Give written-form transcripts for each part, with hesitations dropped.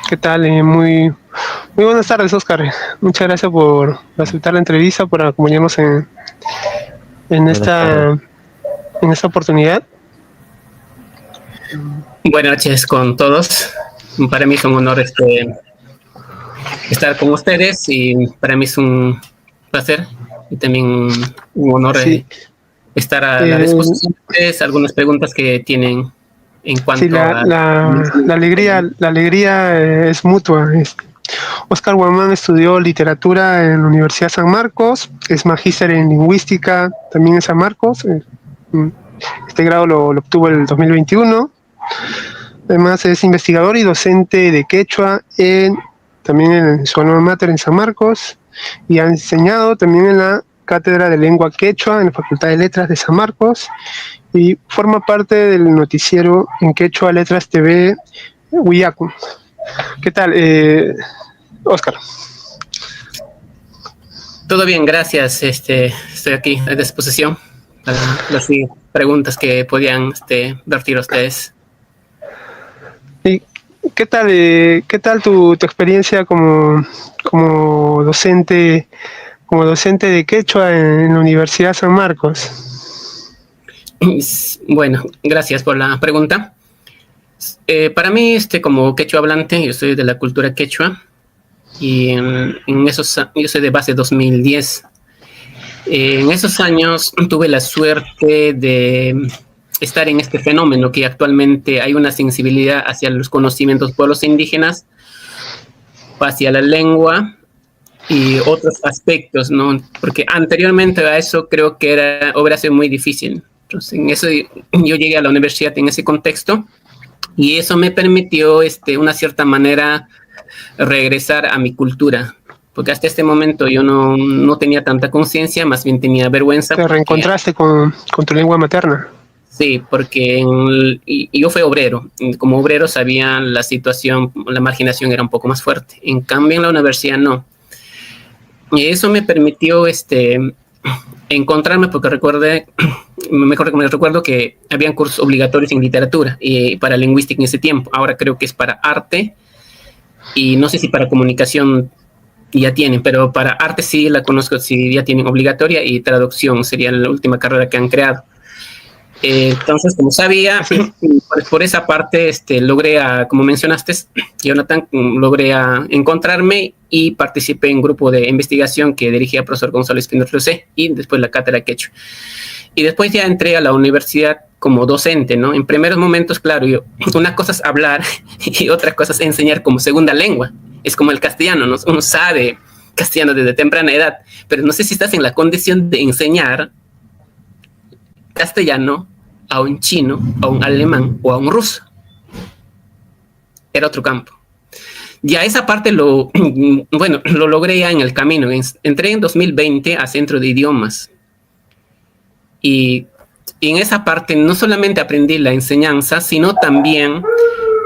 ¿Qué tal? Muy buenas tardes, Oscar. Muchas gracias por aceptar la entrevista, por acompañarnos en Buenas tardes. esta oportunidad. Buenas noches con todos. Para mí es un honor estar con ustedes y para mí es un placer y también un honor Sí, estar a la eh, disposición de ustedes, algunas preguntas que tienen en sí, cuanto a... la alegría es mutua. Oscar Guamán estudió literatura en la Universidad San Marcos, es magíster en lingüística también en San Marcos. Este grado lo obtuvo en el 2021. Además es investigador y docente de quechua también en su alma mater en San Marcos, y ha enseñado también en la Cátedra de Lengua Quechua en la Facultad de Letras de San Marcos, y forma parte del noticiero en Quechua Letras TV Huillacu. ¿Qué tal, Oscar? Todo bien, gracias. Estoy aquí a disposición para las preguntas que podían vertir ustedes. ¿Y qué tal tu experiencia como docente, de quechua en la Universidad San Marcos? Bueno, gracias por la pregunta. Para mí, como quechua hablante, yo soy de la cultura quechua y yo soy de base 2010. En esos años tuve la suerte de estar en este fenómeno que actualmente hay una sensibilidad hacia los conocimientos de pueblos indígenas, hacia la lengua y otros aspectos, ¿no? Porque anteriormente a eso creo que hubiera sido muy difícil. Entonces, en eso yo llegué a la universidad en ese contexto y eso me permitió, una cierta manera, regresar a mi cultura. Porque hasta este momento yo no tenía tanta conciencia, más bien tenía vergüenza. ¿Te reencontraste con tu lengua materna? Sí, porque yo fui obrero. Como obrero sabía la situación, la marginación era un poco más fuerte. En cambio, en la universidad no. Y eso me permitió encontrarme, porque recuerdo que habían cursos obligatorios en literatura y para lingüística en ese tiempo. Ahora creo que es para arte y no sé si para comunicación ya tienen, pero para arte sí la conozco, sí ya tienen obligatoria, y traducción sería la última carrera que han creado. Entonces, como sabía, por esa parte logré, como mencionaste, Jonathan, logré encontrarme y participé en un grupo de investigación que dirigía el profesor Gonzalo Espinosa y después la cátedra quechua. Y después ya entré a la universidad como docente, ¿no? En primeros momentos, claro, una cosa es hablar y otra cosa es enseñar como segunda lengua. Es como el castellano, ¿no? Uno sabe castellano desde temprana edad, pero no sé si estás en la condición de enseñar castellano a un chino, a un alemán o a un ruso. Era otro campo. Ya esa parte lo logré ya en el camino. Entré en 2020 a Centro de Idiomas. Y en esa parte no solamente aprendí la enseñanza, sino también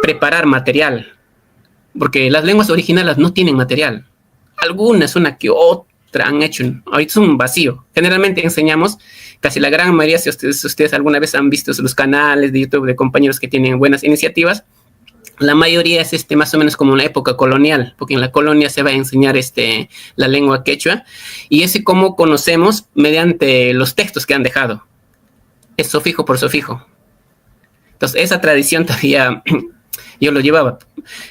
preparar material. Porque las lenguas originales no tienen material. Algunas, una que otra, han hecho. Ahorita es un vacío. Generalmente enseñamos, casi la gran mayoría, si ustedes alguna vez han visto los canales de YouTube de compañeros que tienen buenas iniciativas, la mayoría es más o menos como en la época colonial, porque en la colonia se va a enseñar la lengua quechua, y ese cómo conocemos mediante los textos que han dejado. Es sufijo por sufijo. Entonces, esa tradición todavía yo lo llevaba.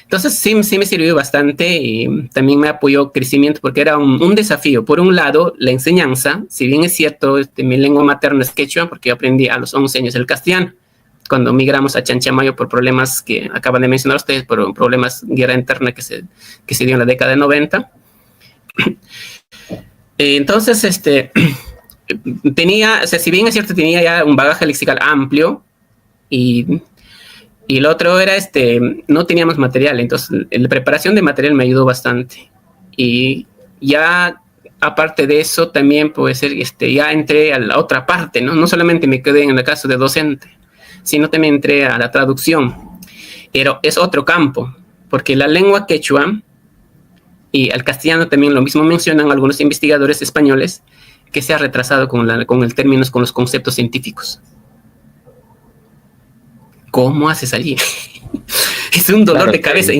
Entonces, sí me sirvió bastante y también me apoyó crecimiento porque era un desafío. Por un lado, la enseñanza, si bien es cierto, mi lengua materna es quechua, porque yo aprendí a los 11 años el castellano, cuando migramos a Chanchamayo por problemas que acaban de mencionar ustedes, por problemas de guerra interna que se dio en la década de 90. Entonces, tenía, o sea, si bien es cierto, tenía ya un bagaje lexical amplio y el otro era, no teníamos material, entonces la preparación de material me ayudó bastante. Y ya, aparte de eso, también puede ser, ya entré a la otra parte, ¿no? No solamente me quedé en el caso de docente, sino también entré a la traducción. Pero es otro campo, porque la lengua quechua y el castellano también lo mismo mencionan algunos investigadores españoles, que se ha retrasado con el término, con los conceptos científicos. ¿Cómo haces allí? Es un dolor de cabeza.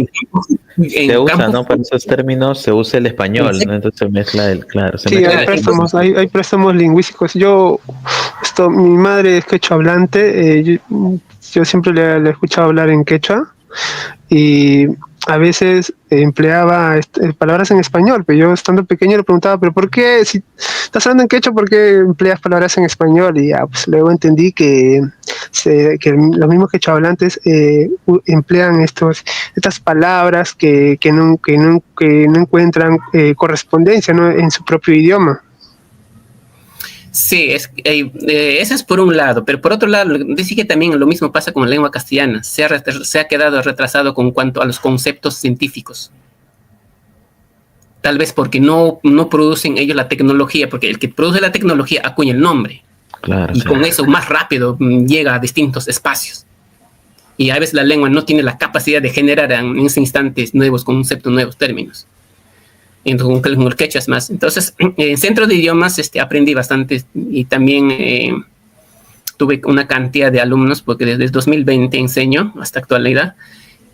Se usa, ¿no? Para esos términos se usa el español, ¿no? Entonces se mezcla Sí, hay préstamos, hay préstamos lingüísticos. Mi madre es quechua hablante, yo siempre le he escuchado hablar en quechua y a veces empleaba palabras en español, pero yo estando pequeño le preguntaba, ¿pero por qué? Si estás hablando en quechua, ¿por qué empleas palabras en español? Y ya, pues luego entendí que los mismos quechua hablantes emplean estas palabras que no encuentran correspondencia, ¿no?, en su propio idioma. Sí, eso es por un lado, pero por otro lado, dice que también lo mismo pasa con la lengua castellana. Se ha quedado retrasado con cuanto a los conceptos científicos. Tal vez porque no producen ellos la tecnología, porque el que produce la tecnología acuña el nombre. Claro, y con eso más rápido llega a distintos espacios. Y a veces la lengua no tiene la capacidad de generar en ese instante nuevos conceptos, nuevos términos. Con el quechua es más. Entonces, en Centro de Idiomas aprendí bastante y también tuve una cantidad de alumnos, porque desde 2020 enseño hasta actualidad,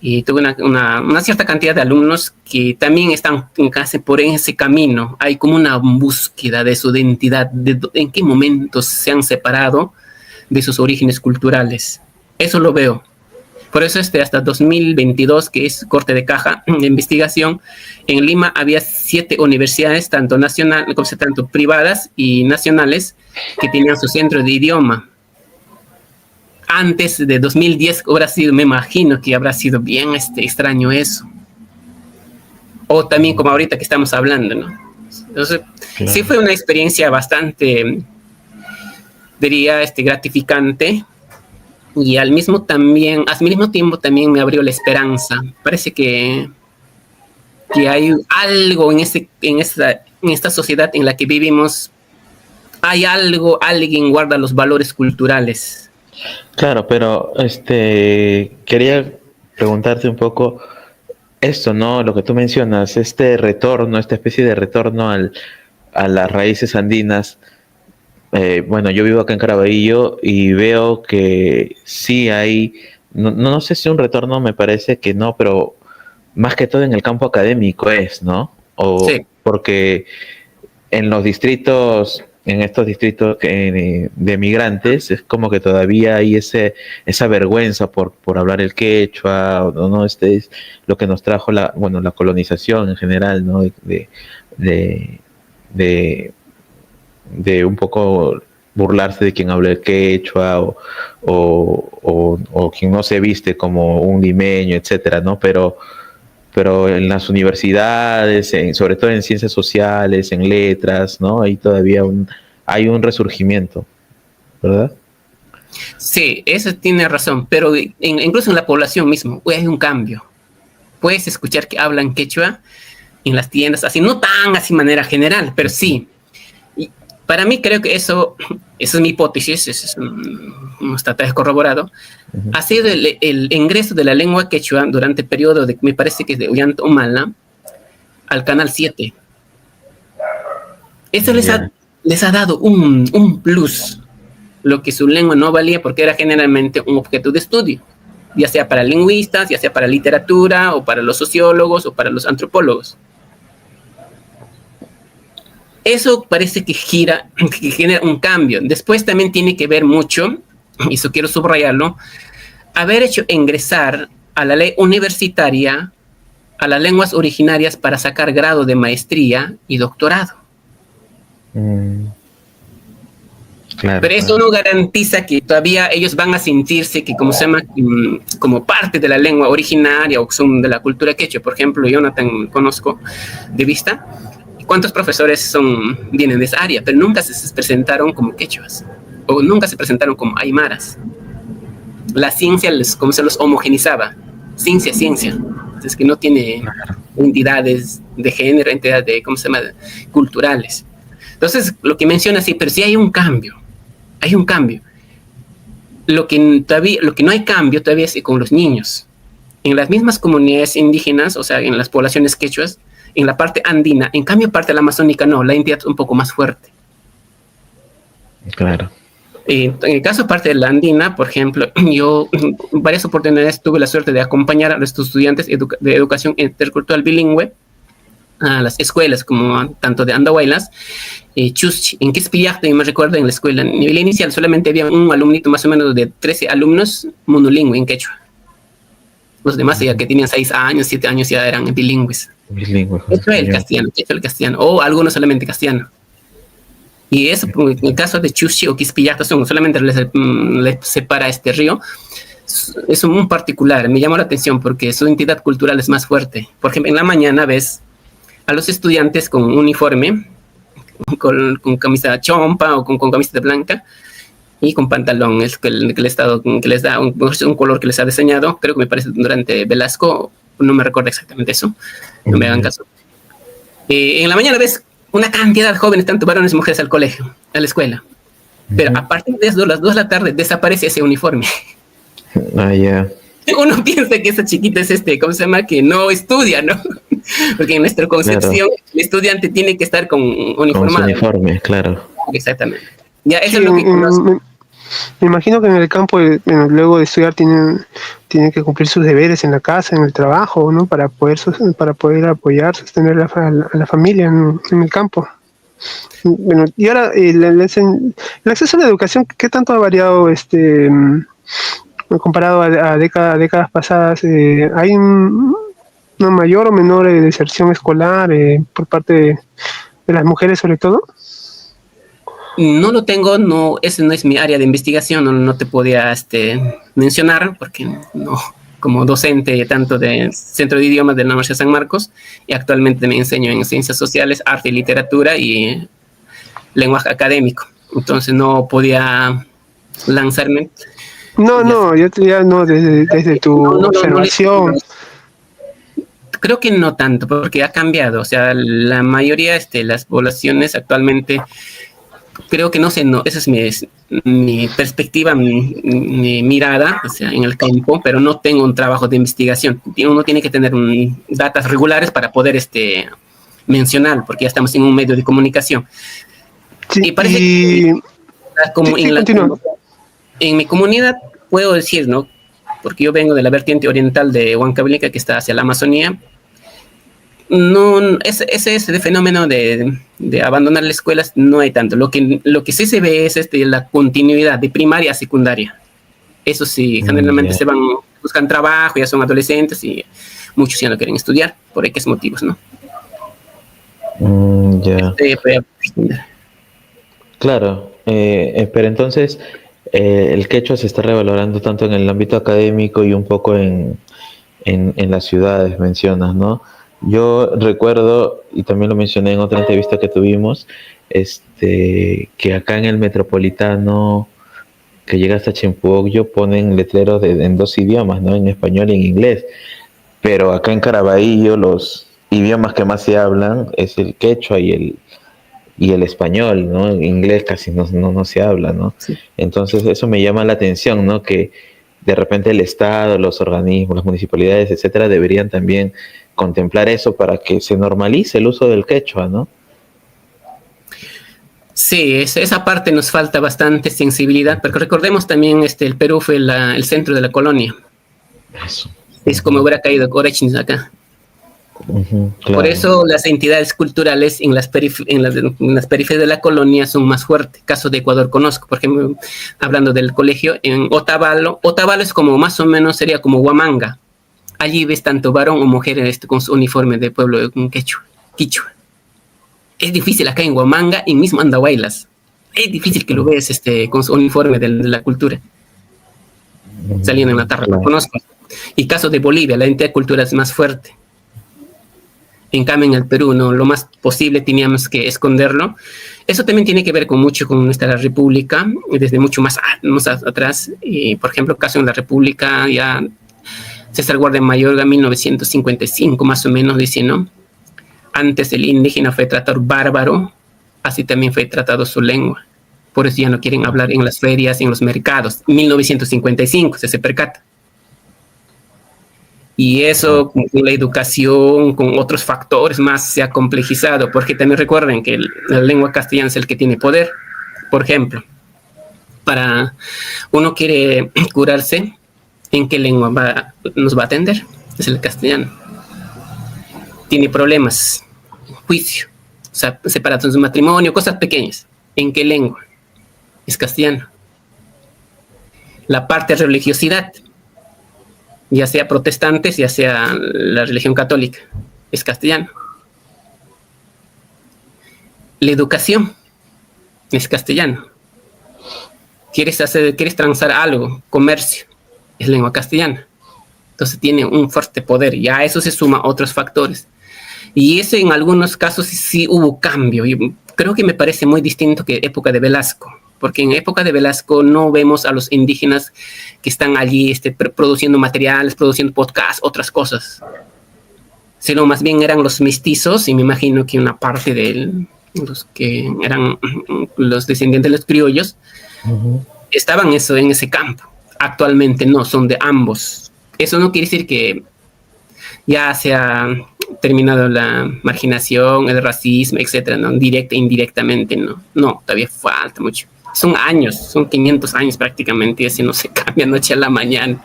y tuve una cierta cantidad de alumnos que también están casi por ese camino. Hay como una búsqueda de su identidad, en qué momentos se han separado de sus orígenes culturales. Eso lo veo. Por eso hasta 2022, que es corte de caja de investigación, en Lima había 7 universidades, tanto privadas y nacionales, que tenían su centro de idioma. Antes de 2010 me imagino que habrá sido bien extraño eso. O también como ahorita que estamos hablando, ¿no? Entonces, claro, sí fue una experiencia bastante, diría, gratificante. Y al mismo tiempo también me abrió la esperanza. Parece que hay algo en esta sociedad en la que vivimos. Hay algo, alguien guarda los valores culturales. Claro, pero quería preguntarte un poco esto, ¿no? Lo que tú mencionas, retorno, esta especie de retorno a las raíces andinas. Bueno, yo vivo acá en Caraballo y veo que sí hay, no sé si un retorno, me parece que no, pero más que todo en el campo académico ¿no? Sí. Porque en estos distritos de migrantes, es como que todavía hay esa vergüenza por hablar el quechua, ¿no? Es lo que nos trajo la colonización en general, ¿no? De un poco burlarse de quien habla el quechua o quien no se viste como un limeño, etcétera, ¿no? Pero en las universidades, sobre todo en ciencias sociales, en letras, ¿no? Ahí todavía hay un resurgimiento, ¿verdad? Sí, eso tiene razón, pero incluso en la población mismo hay un cambio. Puedes escuchar que hablan quechua en las tiendas, así, no tan así de manera general, pero sí. Y para mí creo que esa es mi hipótesis, no está corroborado. Uh-huh. Ha sido el ingreso de la lengua quechua durante el periodo me parece que es de Ollanta Humala al Canal 7. Eso les ha dado un plus, lo que su lengua no valía porque era generalmente un objeto de estudio, ya sea para lingüistas, ya sea para literatura, o para los sociólogos, o para los antropólogos. Eso parece que genera un cambio. Después también tiene que ver mucho, y eso quiero subrayarlo, haber hecho ingresar a la ley universitaria a las lenguas originarias para sacar grado de maestría y doctorado. Claro, pero eso no garantiza que todavía ellos van a sentirse que como parte de la lengua originaria o son de la cultura quechua. Por ejemplo, Jonathan conozco de vista. ¿Cuántos profesores vienen de esa área? Pero nunca se presentaron como quechuas o nunca se presentaron como aymaras. La ciencia como se los homogenizaba. Ciencia. Es que no tiene entidades de género, entidades culturales. Entonces, lo que menciona, sí, pero sí hay un cambio. Hay un cambio. Lo que no hay cambio todavía es con los niños. En las mismas comunidades indígenas, o sea, en las poblaciones quechuas, en la parte andina, en cambio, parte de la amazónica no, la entidad es un poco más fuerte. Claro. En el caso aparte de la andina, por ejemplo, yo en varias oportunidades tuve la suerte de acompañar a nuestros estudiantes de educación intercultural bilingüe a las escuelas, como tanto de Andahuaylas, Chuschi, en Quisquillacta, me recuerdo en la escuela, en nivel inicial solamente había un alumnito más o menos de 13 alumnos monolingüe en quechua. Los demás ya que tenían 6 años, 7 años ya eran bilingües. Bilingüe. El castellano, o algunos solamente castellano. Y eso, en el caso de Chuschi o Quisquillacta, solamente les separa este río. Es un particular, me llamó la atención porque su entidad cultural es más fuerte. Por ejemplo, en la mañana ves a los estudiantes con uniforme, con camisa chompa o con camiseta blanca y con pantalón, es que el Estado que les da un color que les ha diseñado, creo que me parece durante Velasco, no me recuerdo exactamente eso, no me hagan caso. En la mañana ves una cantidad de jóvenes, tanto varones como mujeres, al colegio, a la escuela, pero a partir de las 2 de la tarde desaparece ese uniforme. Ah, ya. Uno piensa que esa chiquita es ¿cómo se llama? Que no estudia, ¿no? Porque en nuestra concepción, claro, el estudiante tiene que estar con uniformado. Con su uniforme, claro. Exactamente. Ya, eso sí, es lo que conozco. Me imagino que en el campo, luego de estudiar, tienen que cumplir sus deberes en la casa, en el trabajo, ¿no? Para poder apoyar, sostener a la familia en el campo. Bueno, y ahora el acceso a la educación, ¿qué tanto ha variado comparado a décadas pasadas? ¿Hay una mayor o menor deserción escolar por parte de las mujeres sobre todo? No lo tengo, no, ese no es mi área de investigación, no te podía mencionar, porque no, como docente tanto del Centro de Idiomas de la Universidad de San Marcos, y actualmente me enseño en Ciencias Sociales, Arte y Literatura y Lenguaje Académico. Entonces no podía lanzarme. Desde tu observación. Creo que no tanto, porque ha cambiado. O sea, la mayoría de las poblaciones actualmente, creo que esa es mi perspectiva, mi mirada, o sea, en el campo, pero no tengo un trabajo de investigación. Uno tiene que tener datos regulares para poder mencionar, porque ya estamos en un medio de comunicación. Sí, y parece que en mi comunidad puedo decir, ¿no? Porque yo vengo de la vertiente oriental de Huancavelica, que está hacia la Amazonía. No, ese fenómeno de abandonar las escuelas no hay tanto. Lo que sí se ve es la continuidad de primaria a secundaria. Eso sí, generalmente se van, buscan trabajo, ya son adolescentes y muchos ya no quieren estudiar, por X motivos, ¿no? Ya. Claro, pero entonces el quechua se está revalorando tanto en el ámbito académico y un poco en las ciudades, mencionas, ¿no? Yo recuerdo, y también lo mencioné en otra entrevista que tuvimos, que acá en el metropolitano, que llega hasta Chimpuocyo, ponen letreros en 2 idiomas, ¿no? En español y en inglés. Pero acá en Caraballo los idiomas que más se hablan es el quechua y el español, ¿no? En inglés casi no se habla, ¿no? Sí. Entonces eso me llama la atención, ¿no? Que de repente el Estado, los organismos, las municipalidades, etcétera, deberían también contemplar eso para que se normalice el uso del quechua, ¿no? Sí, esa parte nos falta bastante sensibilidad, porque recordemos también el Perú fue el centro de la colonia. Eso. Es como hubiera caído Corechins acá. Claro. Por eso las entidades culturales en las periferias de la colonia son más fuertes. Caso de Ecuador conozco, por ejemplo, hablando del colegio, en Otavalo es como más o menos, sería como Huamanga. Allí ves tanto varón o mujer con su uniforme de pueblo quichua. Es difícil acá en Huamanga y mismo Andahuaylas. Es difícil que lo veas con su uniforme de la cultura. Saliendo en la tarde, lo conozco. Y caso de Bolivia, la entidad cultural es más fuerte. En cambio, en el Perú, no, lo más posible teníamos que esconderlo. Eso también tiene que ver mucho con nuestra república, desde mucho más atrás. Y, por ejemplo, caso en la república, ya César Guardia Mayorga, 1955, más o menos, dice, ¿no? Antes el indígena fue tratado bárbaro, así también fue tratado su lengua. Por eso ya no quieren hablar en las ferias, en los mercados. 1955, se percata. Y eso con la educación, con otros factores más se ha complejizado, porque también recuerden que la lengua castellana es el que tiene poder. Por ejemplo, uno quiere curarse, ¿en qué lengua nos va a atender? Es el castellano. Tiene problemas, juicio, o sea, separación de matrimonio, cosas pequeñas. ¿En qué lengua? Es castellano. La parte de religiosidad, ya sea protestantes, ya sea la religión católica, es castellano. La educación es castellano. Quieres transar algo, comercio, es lengua castellana. Entonces tiene un fuerte poder, y a eso se suma otros factores. Y eso en algunos casos sí hubo cambio, y creo que me parece muy distinto que época de Velasco, porque en época de Velasco no vemos a los indígenas que están allí produciendo materiales, produciendo podcasts, otras cosas, sino más bien eran los mestizos, y me imagino que una parte de los que eran los descendientes de los criollos, estaban en ese campo. Actualmente no, son de ambos. Eso no quiere decir que ya se ha terminado la marginación, el racismo, etcétera, ¿no? Directa e indirectamente, no, todavía falta mucho. Son años, son 500 años prácticamente, y así no se cambia noche a la mañana.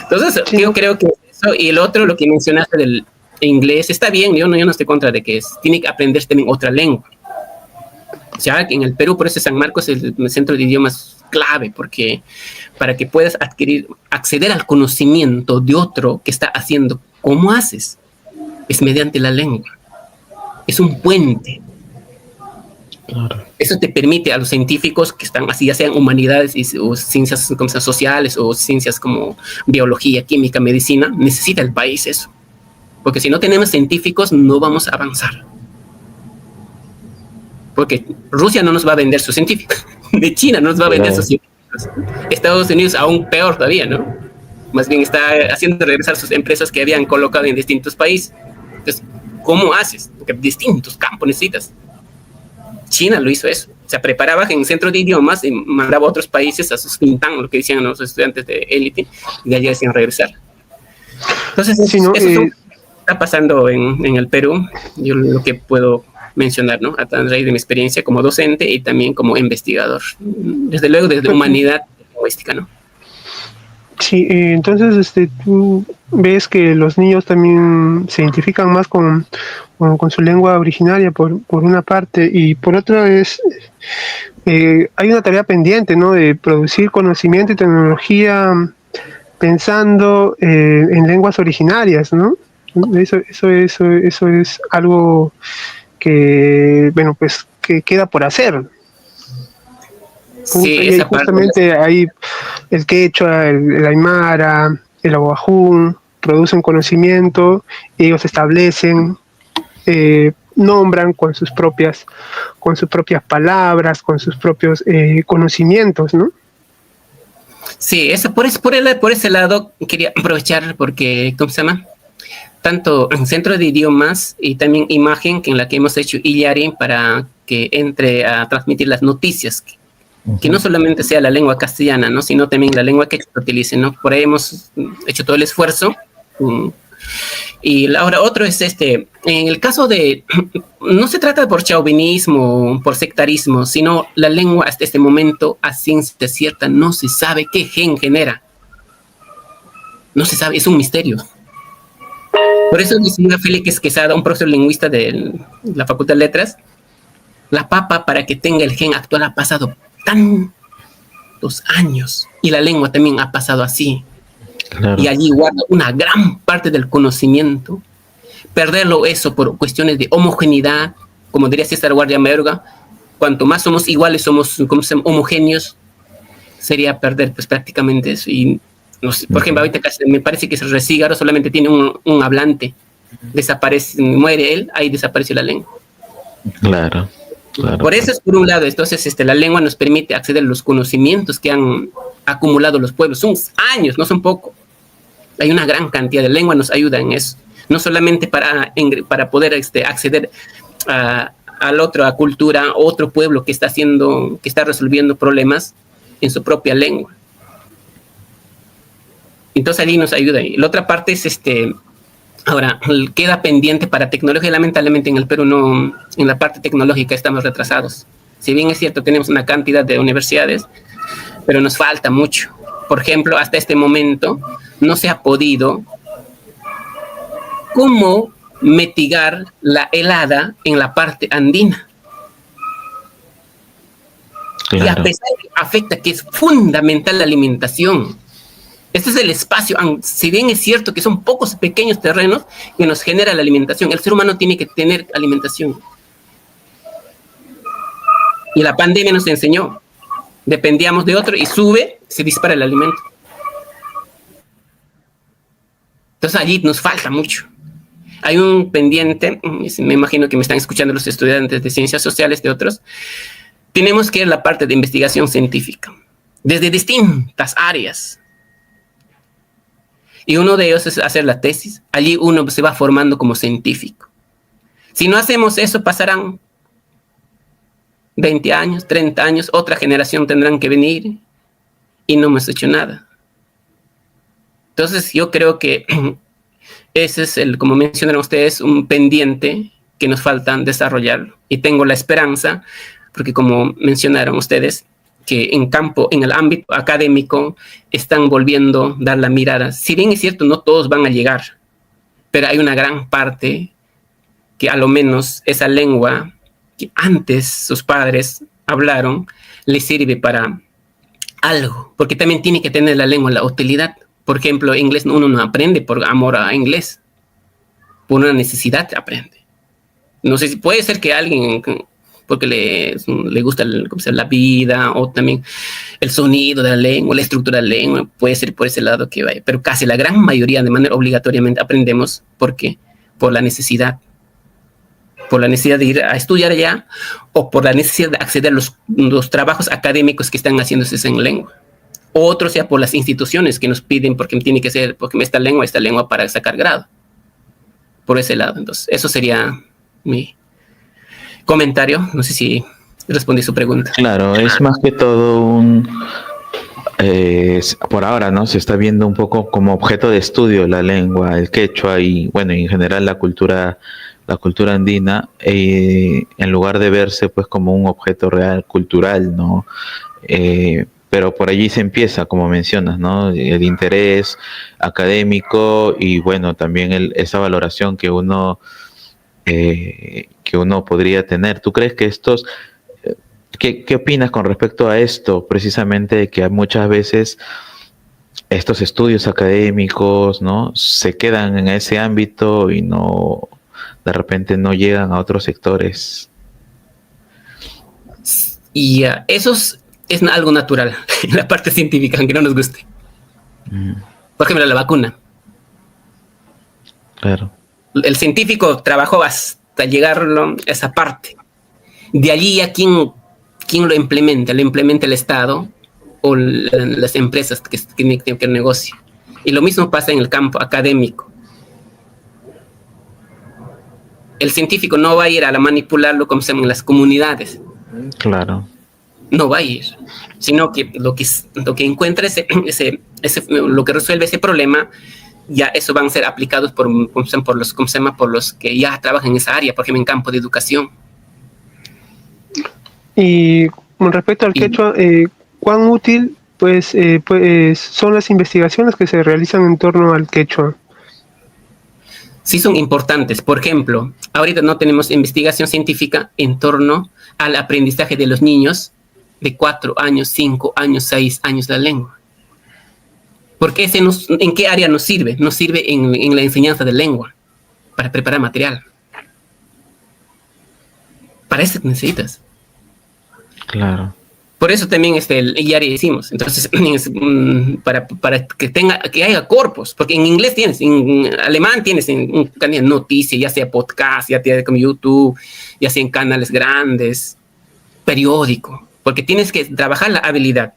Entonces, sí, yo creo que eso, y el otro, lo que mencionaste del inglés, está bien, yo no estoy contra de que tiene que aprender también otra lengua. O sea, en el Perú, por eso San Marcos es el centro de idiomas clave, porque para que puedas acceder al conocimiento de otro que está haciendo, ¿cómo haces? Es mediante la lengua. Es un puente. Claro. Eso te permite a los científicos que están así, ya sean humanidades o ciencias como sociales o ciencias como biología, química, medicina, necesita el país eso. Porque si no tenemos científicos, no vamos a avanzar. Porque Rusia no nos va a vender sus científicos. De China no nos va a vender sus científicos. Estados Unidos aún peor todavía, ¿no? Más bien está haciendo regresar sus empresas que habían colocado en distintos países. Entonces, ¿cómo haces? Porque distintos campos necesitas. China lo hizo eso. Se preparaba en centro de idiomas y mandaba a otros países a sus quintán, lo que decían los estudiantes de élite, y de allá decían regresar. Entonces, sí, ¿no? Eso está pasando en el Perú. Yo lo que puedo mencionar, ¿no? A través de mi experiencia como docente y también como investigador. Desde luego, desde humanidad lingüística, ¿no? Sí, entonces tú ves que los niños también se identifican más con su lengua originaria por una parte, y por otra hay una tarea pendiente, ¿no? De producir conocimiento y tecnología pensando en lenguas originarias, ¿no? Eso es algo que, bueno, pues que queda por hacer. Sí, justamente ahí el quechua, el aymara, el aguajún producen conocimiento, ellos establecen, nombran con sus propias palabras, con sus propios conocimientos, ¿no? Sí, eso por ese lado quería aprovechar, porque, ¿cómo se llama? Tanto en Centro de Idiomas y también Imagen, en la que hemos hecho Illari para que entre a transmitir las noticias, que no solamente sea la lengua castellana, ¿no? Sino también la lengua que se utilice, ¿no? Por ahí hemos hecho todo el esfuerzo. Y ahora otro es en el caso de, no se trata por chauvinismo, por sectarismo, sino la lengua hasta este momento, a ciencia cierta, no se sabe qué gen genera. No se sabe, es un misterio. Por eso el señor Félix Quesada, un profesor lingüista de la Facultad de Letras, la papa, para que tenga el gen actual, ha pasado tantos años, y la lengua también ha pasado así. Claro. Y allí guarda una gran parte del conocimiento. Perderlo eso por cuestiones de homogeneidad, como diría César Guardia Mayorga, cuanto más somos iguales, somos homogéneos, sería perder pues prácticamente eso. Y no sé, por ejemplo, ahorita me parece que el Resígaro solamente tiene un hablante, desaparece, muere él, ahí desapareció la lengua. Claro. Claro. Por eso es por un lado. Entonces la lengua nos permite acceder a los conocimientos que han acumulado los pueblos. Son años, no son poco. Hay una gran cantidad de lengua, nos ayuda en eso. No solamente para poder acceder a la otra cultura, otro pueblo que está resolviendo problemas en su propia lengua. Entonces allí nos ayuda. Y la otra parte es ahora, queda pendiente para tecnología. Lamentablemente en el Perú no, en la parte tecnológica estamos retrasados. Si bien es cierto, tenemos una cantidad de universidades, pero nos falta mucho. Por ejemplo, hasta este momento no se ha podido cómo mitigar la helada en la parte andina. Claro. Y a pesar de que afecta que es fundamental la alimentación. Este es el espacio, si bien es cierto que son pocos pequeños terrenos que nos genera la alimentación, el ser humano tiene que tener alimentación. Y la pandemia nos enseñó, dependíamos de otro y se dispara el alimento. Entonces allí nos falta mucho. Hay un pendiente, me imagino que me están escuchando los estudiantes de ciencias sociales, de otros. Tenemos que ir a la parte de investigación científica, desde distintas áreas. Y uno de ellos es hacer la tesis. Allí uno se va formando como científico. Si no hacemos eso, pasarán 20 años, 30 años, otra generación tendrán que venir y no hemos hecho nada. Entonces yo creo que ese es, como mencionaron ustedes, un pendiente que nos falta desarrollar. Y tengo la esperanza, porque como mencionaron ustedes, que en el ámbito académico están volviendo a dar la mirada. Si bien es cierto, no todos van a llegar, pero hay una gran parte que a lo menos esa lengua que antes sus padres hablaron, les sirve para algo, porque también tiene que tener la lengua la utilidad. Por ejemplo, inglés uno no aprende por amor a inglés, por una necesidad aprende. No sé si puede ser que alguien, porque le gusta la vida, o también el sonido de la lengua, la estructura de la lengua, puede ser por ese lado que vaya, pero casi la gran mayoría de manera obligatoriamente aprendemos. ¿Por qué? Por la necesidad de ir a estudiar allá, o por la necesidad de acceder a los trabajos académicos que están haciéndose en lengua. Otro sea por las instituciones que nos piden, porque tiene que ser, porque esta lengua para sacar grado. Por ese lado, entonces, eso sería mi comentario. No sé si respondí su pregunta. Claro, es más que todo por ahora, ¿no? Se está viendo un poco como objeto de estudio la lengua, el quechua y, bueno, en general la cultura andina, en lugar de verse pues como un objeto real cultural, ¿no? Pero por allí se empieza, como mencionas, ¿no? El interés académico y, bueno, también esa valoración que uno podría tener. ¿Tú crees que ¿qué opinas con respecto a esto? Precisamente de que muchas veces estos estudios académicos, ¿no? Se quedan en ese ámbito y de repente no llegan a otros sectores. Y eso es algo natural, la parte científica, aunque no nos guste. Por ejemplo, la vacuna. Claro. El científico trabajó hasta llegar a esa parte. De allí a quién lo implementa el Estado o las empresas que tienen que negocio. Y lo mismo pasa en el campo académico. El científico no va a ir a manipularlo como se llama en las comunidades. Claro. No va a ir, sino que lo que encuentra lo que resuelve ese problema, ya eso van a ser aplicados por los que ya trabajan en esa área, por ejemplo, en campo de educación. Y con respecto al quechua, ¿cuán útil pues son las investigaciones que se realizan en torno al quechua? Sí son importantes. Por ejemplo, ahorita no tenemos investigación científica en torno al aprendizaje de los niños de 4 años, 5 años, 6 años de la lengua. Porque ¿en qué área nos sirve? Nos sirve en la enseñanza de lengua, para preparar material. Para eso necesitas. Claro. Por eso también ya hicimos. Entonces, para que haya corpus, porque en inglés tienes, en alemán tienes en noticias, ya sea podcast, ya sea como YouTube, ya sea en canales grandes, periódico, porque tienes que trabajar la habilidad,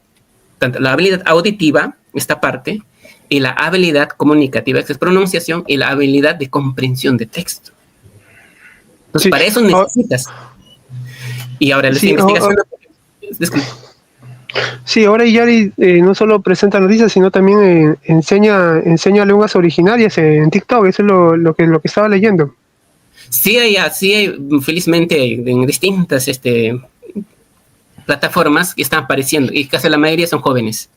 tanto la habilidad auditiva, esta parte, y la habilidad comunicativa, que es pronunciación, y la habilidad de comprensión de texto. Entonces, sí, para eso necesitas. Y ahora las investigaciones... Sí, ahora Yari no solo presenta noticias, sino también enseña lenguas originarias en TikTok. Eso es lo que estaba leyendo. Sí hay felizmente en distintas plataformas que están apareciendo y casi la mayoría son jóvenes.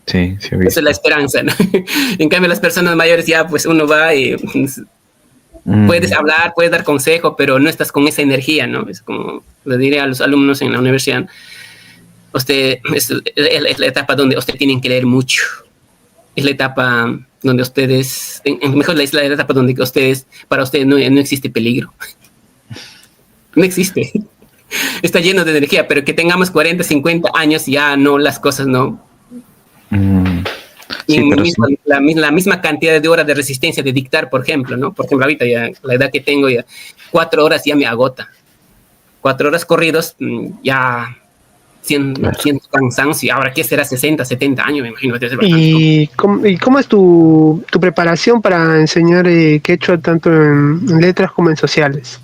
Sí, sí, Esa es la esperanza, ¿no? En cambio, las personas mayores ya, pues uno va y puedes hablar, puedes dar consejo, pero no estás con esa energía, ¿no? Es como le diré a los alumnos en la universidad, usted es la etapa donde usted tienen que leer mucho. Es la etapa donde ustedes, mejor es la etapa donde ustedes, para ustedes no existe peligro. No existe. Está lleno de energía, pero que tengamos 40, 50 años ya no, las cosas no. Sí, pero la misma cantidad de horas de resistencia de dictar, por ejemplo, ¿no? Por ejemplo, ahorita ya la edad que tengo, ya 4 horas ya me agota. 4 horas corridos, ya siento cansancio. Ahora, ¿qué será? 60, 70 años, me imagino. ¿Y cómo es tu preparación para enseñar quechua tanto en letras como en sociales?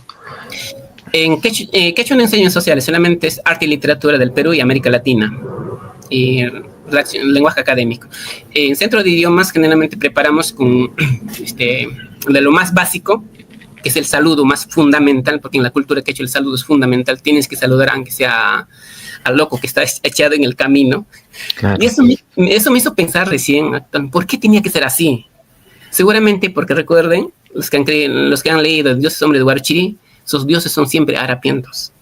En quechua no enseño en sociales, solamente es arte y literatura del Perú y América Latina. Y lenguaje académico. En centro de idiomas generalmente preparamos con de lo más básico, que es el saludo más fundamental, porque en la cultura quechua el saludo es fundamental. Tienes que saludar aunque sea al loco que está echado en el camino. Claro. Y eso me hizo pensar recién, ¿por qué tenía que ser así? Seguramente porque recuerden, los que han leído Dioses Hombres de Guarchiri, sus dioses son siempre harapientos.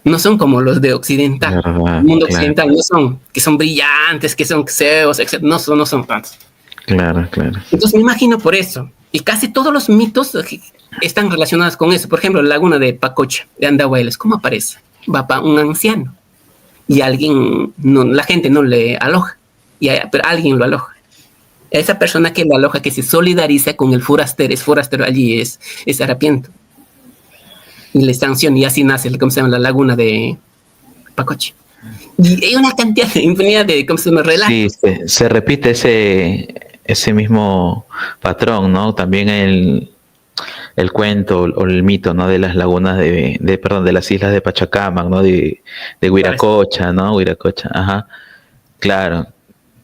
No son como los de occidental. El mundo occidental no son, que son brillantes, que son Zeus, etc. No son tantos. Claro. Entonces me imagino por eso. Y casi todos los mitos están relacionados con eso. Por ejemplo, la laguna de Pacocha, de Andahuaylas, ¿cómo aparece? Va para un anciano. Y la gente no le aloja. Pero alguien lo aloja. Esa persona que lo aloja, que se solidariza con el forastero, es forastero allí, es harapiento. Y le sanciona, y así nace, ¿cómo se llama? La laguna de Pacoche. Y hay una cantidad de infinidad de, ¿cómo se llama? Relatos. Sí, se repite ese mismo patrón, ¿no? También el cuento o el mito, ¿no? De las lagunas de las islas de Pachacamac, ¿no? De Huiracocha, ¿no? Huiracocha, ajá. Claro.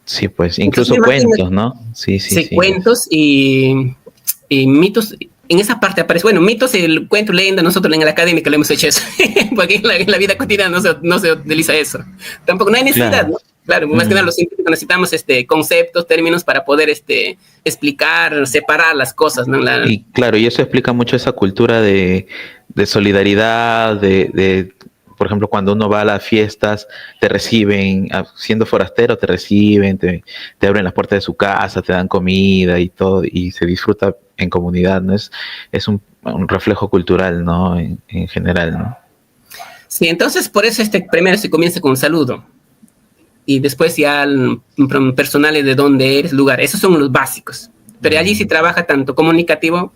Sí, pues, incluso cuentos, ¿no? Sí. Cuentos y mitos. En esa parte aparece, bueno, mitos, el cuento, leyenda, nosotros en la académica le hemos hecho eso, porque en la vida cotidiana no se utiliza eso. Tampoco, no hay necesidad, claro. ¿No? Claro, más que nada los científicos necesitamos conceptos, términos para poder explicar, separar las cosas, ¿no? Y claro, y eso explica mucho esa cultura de solidaridad, por ejemplo, cuando uno va a las fiestas, te reciben, siendo forastero, te reciben, te abren las puertas de su casa, te dan comida y todo, y se disfruta en comunidad, ¿no? Es un reflejo cultural, ¿no? En general, ¿no? Sí, entonces por eso primero se comienza con un saludo, y después ya personales de dónde eres, lugar, esos son los básicos. Pero allí se trabaja tanto comunicativo.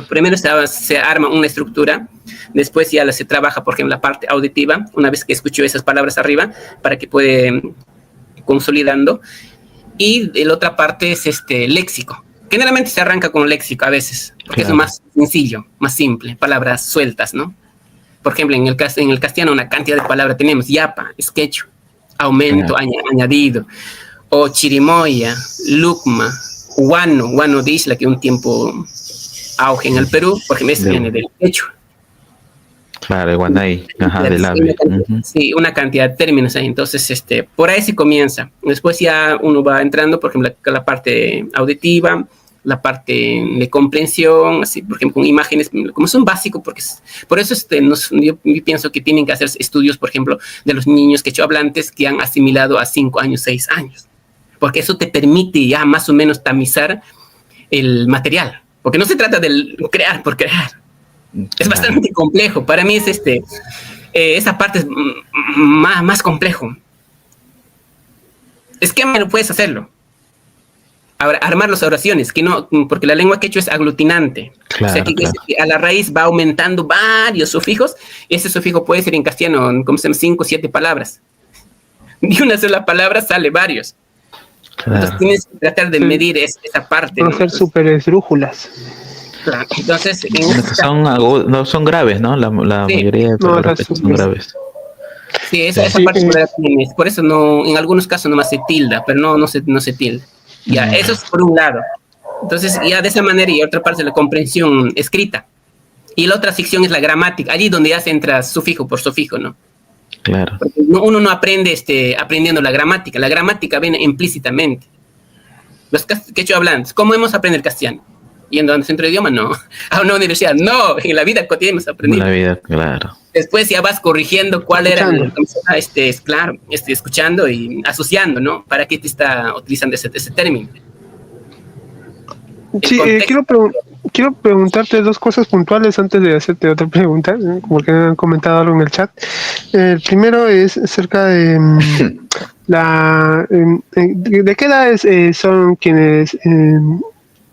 Primero se arma una estructura, después ya se trabaja, por ejemplo, la parte auditiva, una vez que escucho esas palabras arriba, para que pueda consolidando. Y la otra parte es léxico. Generalmente se arranca con léxico a veces, porque es lo más sencillo, más simple, palabras sueltas, ¿no? Por ejemplo, en el castellano una cantidad de palabras tenemos: yapa, es quechua, aumento, añadido, o chirimoya, lucma, guano de isla, que un tiempo auge en el Perú, porque viene del quechua. Claro, el guanay, del ave. Sí, una cantidad de términos ahí. Entonces, por ahí se comienza. Después ya uno va entrando, por ejemplo, la parte auditiva, la parte de comprensión, así, por ejemplo, con imágenes, como son básicos, porque por eso yo pienso que tienen que hacer estudios, por ejemplo, de los niños quechohablantes que han asimilado a 5 años, 6 años, porque eso te permite ya más o menos tamizar el material, porque no se trata de crear por crear. Es bastante complejo. Para mí es esa parte es más complejo. Es que no puedes hacerlo. Ahora, armar las oraciones, que no, porque la lengua quechua es aglutinante. Claro, o sea, que a la raíz va aumentando varios sufijos. Ese sufijo puede ser en castellano, como se llaman, 5 o 7 palabras. De una sola palabra sale varios. Claro. Entonces tienes que tratar de medir esa parte. No ser súper esdrújulas. Claro. Entonces, no son graves, ¿no? La mayoría de palabras son graves. Sí, esa parte tienes. Por eso no, en algunos casos nomás se tilda, pero no se tilda. Ya, eso es por un lado. Entonces, ya de esa manera, y otra parte es la comprensión escrita. Y la otra sección es la gramática, allí donde ya se entra sufijo por sufijo, ¿no? Claro. Porque uno no aprende aprendiendo la gramática viene implícitamente. Los quechua hablantes, ¿cómo hemos aprendido el castellano? Yendo al centro de idioma, no. A una universidad, no. En la vida cotidiana hemos aprendido. En la vida, claro. Después ya vas corrigiendo cuál era claro, escuchando y asociando, ¿no? ¿Para qué te está utilizando ese término? Sí, quiero preguntarte dos cosas puntuales antes de hacerte otra pregunta, porque han comentado algo en el chat. El primero es acerca de de qué edades son quienes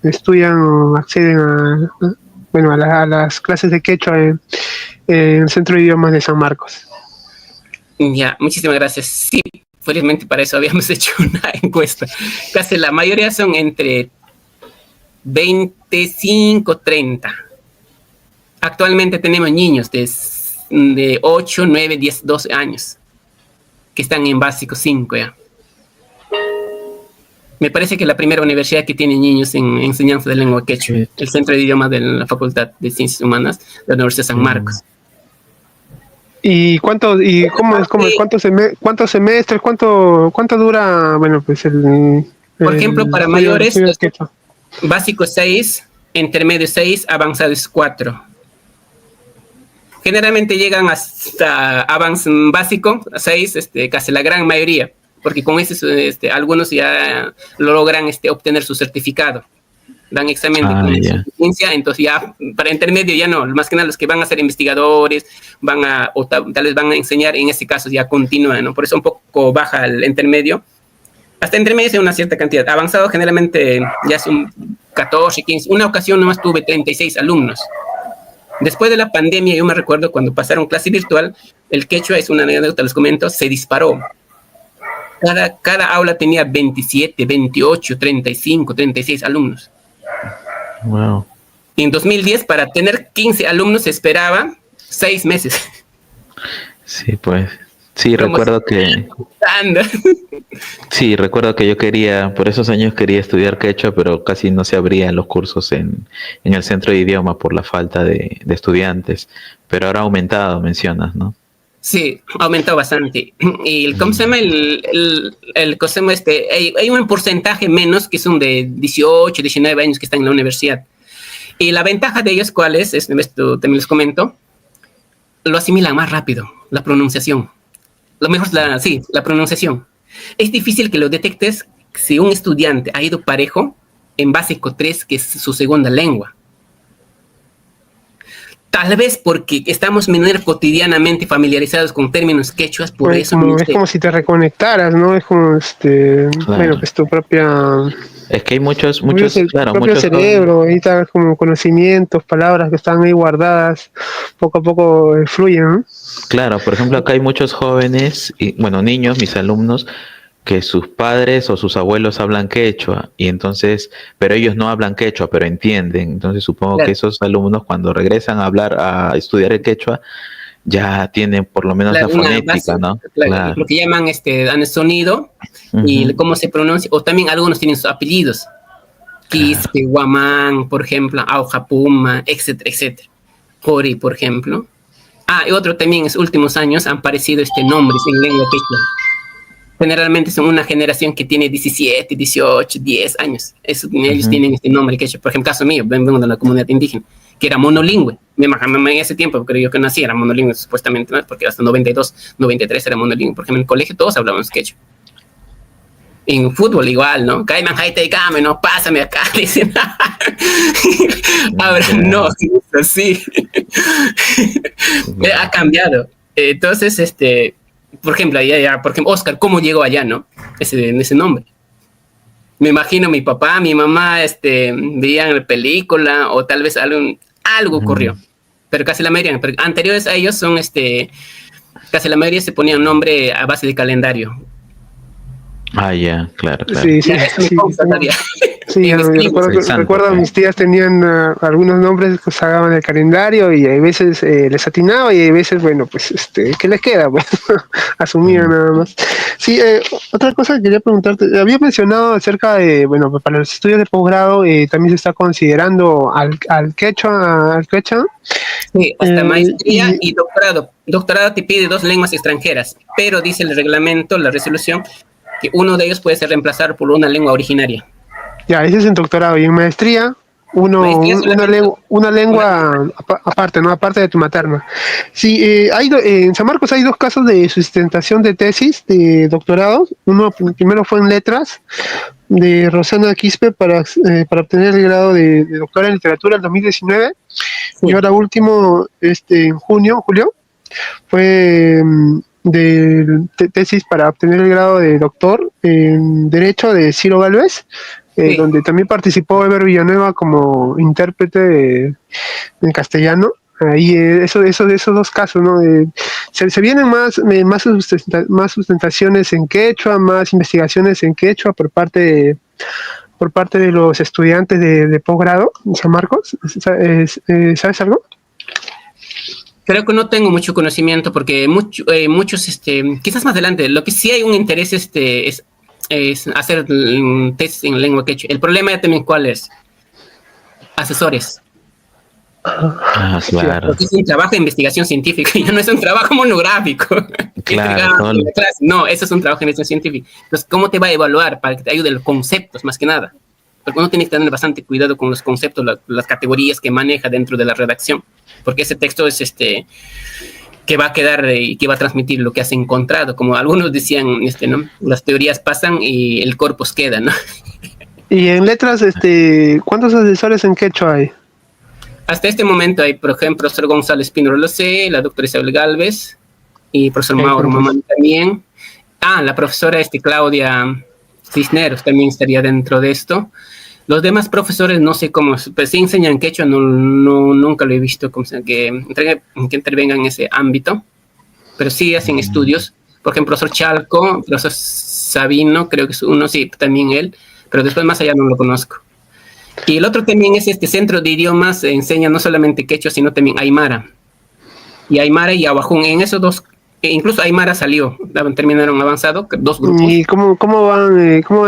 estudian o acceden a las clases de quechua en el Centro de Idiomas de San Marcos. Ya, muchísimas gracias. Sí, felizmente para eso habíamos hecho una encuesta. Casi la mayoría son entre 25, 30. Actualmente tenemos niños de 8, 9, 10, 12 años que están en básico 5 ya. Me parece que la primera universidad que tiene niños en enseñanza de lengua quechua, el Centro de Idiomas de la Facultad de Ciencias Humanas de la Universidad de San Marcos. ¿Y cuántos semestres, cuánto dura, bueno, pues por ejemplo, para mayores, básico 6, intermedio 6, avanzado es 4. Generalmente llegan hasta básico 6, casi la gran mayoría, porque con ese algunos ya logran obtener su certificado. Dan examen de ciencia, entonces ya para intermedio ya no, más que nada los que van a ser investigadores, o tal vez van a enseñar, en este caso ya continúan, ¿no? Por eso un poco baja el intermedio. Hasta intermedio es una cierta cantidad. Avanzado generalmente ya son 14, 15. Una ocasión nomás tuve 36 alumnos. Después de la pandemia, yo me recuerdo cuando pasaron clase virtual, el quechua, es una anécdota, les comento, se disparó. Cada aula tenía 27, 28, 35, 36 alumnos. Wow. En 2010, para tener 15 alumnos, se esperaba 6 meses. Sí, pues. Sí, recuerdo que... Sí, recuerdo que yo por esos años quería estudiar quechua, pero casi no se abrían los cursos en el centro de idioma por la falta de estudiantes. Pero ahora ha aumentado, mencionas, ¿no? Sí, aumentó bastante. Y ¿cómo se llama? Hay un porcentaje menos que son de 18, 19 años que están en la universidad. Y la ventaja de ellos, ¿cuál es? Esto también les comento. Lo asimilan más rápido, la pronunciación. Lo mejor es la pronunciación. Es difícil que lo detectes si un estudiante ha ido parejo en básico 3, que es su segunda lengua. Tal vez porque estamos cotidianamente familiarizados con términos quechuas, por pues eso... Es como si te reconectaras, ¿no? Es como, claro. Bueno, pues tu propia... Es que hay muchos cerebro, ahí está como conocimientos, palabras que están ahí guardadas, poco a poco fluyen, ¿no? Claro, por ejemplo, acá hay muchos jóvenes, niños, mis alumnos, que sus padres o sus abuelos hablan quechua, y entonces, pero ellos no hablan quechua, pero entienden. Entonces supongo que esos alumnos cuando regresan a estudiar el quechua, ya tienen por lo menos la fonética, base, ¿no? Claro. Lo que llaman dan el sonido y cómo se pronuncia, o también algunos tienen sus apellidos. Quispe, Guamán, por ejemplo, Aujapuma, etcétera, etcétera. Cori, por ejemplo. Y otro también, en los últimos años han aparecido nombres en lengua quechua. Generalmente son una generación que tiene 17, 18, 10 años. Ellos tienen este nombre quechua. Por ejemplo, caso mío, vengo de la comunidad indígena, que era monolingüe. Mi mamá en ese tiempo, creo yo que nací, era monolingüe, supuestamente, ¿no? Porque hasta 92, 93 era monolingüe. Por ejemplo, en el colegio todos hablábamos quechua. En fútbol igual, ¿no? Caiman, jaite, came, no, pásame acá, dicen. Ahora no, sí. Ha cambiado. Entonces, por ejemplo, Oscar, ¿cómo llegó allá, no? Ese nombre. Me imagino mi papá, mi mamá, veían la película o tal vez algo ocurrió. Pero casi la mayoría, pero anteriores a ellos son, casi la mayoría se ponían nombre a base de calendario. Ya, claro. Sí, Sí, yo recuerdo mis tías tenían algunos nombres que usaban en el calendario y a veces les atinaba y a veces, bueno, pues, ¿qué les queda? Pues, asumían nada más. Sí, otra cosa que quería preguntarte, había mencionado acerca de, bueno, para los estudios de posgrado también se está considerando al quechua. Sí, hasta maestría y doctorado. Doctorado te pide 2 lenguas extranjeras, pero dice el reglamento, la resolución, que uno de ellos puede ser reemplazado por una lengua originaria. Ya, ese es en doctorado. Y en maestría, una lengua aparte, ¿no? Aparte de tu materna. Sí, en San Marcos hay 2 casos de sustentación de tesis de doctorado. Uno primero fue en letras, de Rosana Quispe para obtener el grado de doctora en literatura en 2019. Sí. Y ahora último, en julio, fue de tesis para obtener el grado de doctor en Derecho de Ciro Gálvez, sí. Donde también participó Eber Villanueva como intérprete en castellano. Ahí esos 2 casos, ¿no? Se vienen más sustentaciones en quechua, más investigaciones en quechua por parte de los estudiantes de posgrado en San Marcos. ¿Sabes algo? Creo que no tengo mucho conocimiento porque muchos, quizás más adelante, lo que sí hay un interés es hacer tesis en lengua quechua. El problema ya también, ¿cuál es? Asesores. Claro. Porque es un trabajo de investigación científica, ya no es un trabajo monográfico. Claro. No, eso es un trabajo de investigación científica. Entonces, ¿cómo te va a evaluar para que te ayude los conceptos, más que nada? Porque uno tiene que tener bastante cuidado con los conceptos, las categorías que maneja dentro de la redacción. Porque ese texto es que va a quedar y que va a transmitir lo que has encontrado. Como algunos decían, ¿no? Las teorías pasan y el corpus queda, ¿no? Y en letras, ¿cuántos asesores en quechua hay? Hasta este momento hay, por ejemplo, profesor González Pino Rolocé, la doctora Isabel Gálvez y profesor Mauro Mamán también. La profesora Claudia Cisneros también estaría dentro de esto. Los demás profesores no sé cómo, pues sí enseñan quechua, nunca lo he visto que intervengan en ese ámbito, pero sí hacen estudios. Por ejemplo, profesor Chalco, profesor Sabino, creo que es uno, sí, también él, pero después más allá no lo conozco. Y el otro también es centro de idiomas, enseña no solamente quechua, sino también aymara. Y aymara y ahuajún, en esos 2, incluso aymara salió, terminaron avanzado, 2 grupos. ¿Y cómo va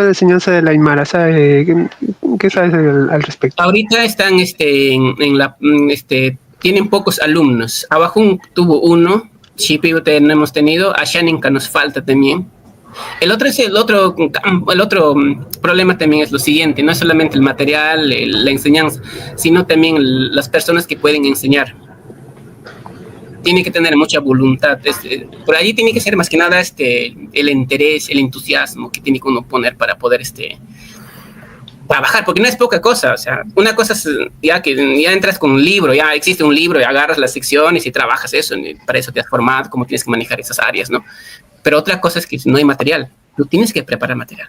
la enseñanza de la aymara? ¿Sabes, qué sabes al respecto? Ahorita están tienen pocos alumnos. Ahuajún tuvo 1, Shipibo hemos tenido, Ashaninka nos falta también. El otro problema también es lo siguiente, no es solamente el material, la enseñanza, sino también las personas que pueden enseñar. Tiene que tener mucha voluntad. Por ahí tiene que ser más que nada el interés, el entusiasmo que tiene que uno poner para poder trabajar, porque no es poca cosa. O sea, una cosa es ya que ya entras con un libro, ya existe un libro y agarras las secciones y trabajas eso, y para eso te has formado, cómo tienes que manejar esas áreas, ¿no? Pero otra cosa es que no hay material, tú tienes que preparar material.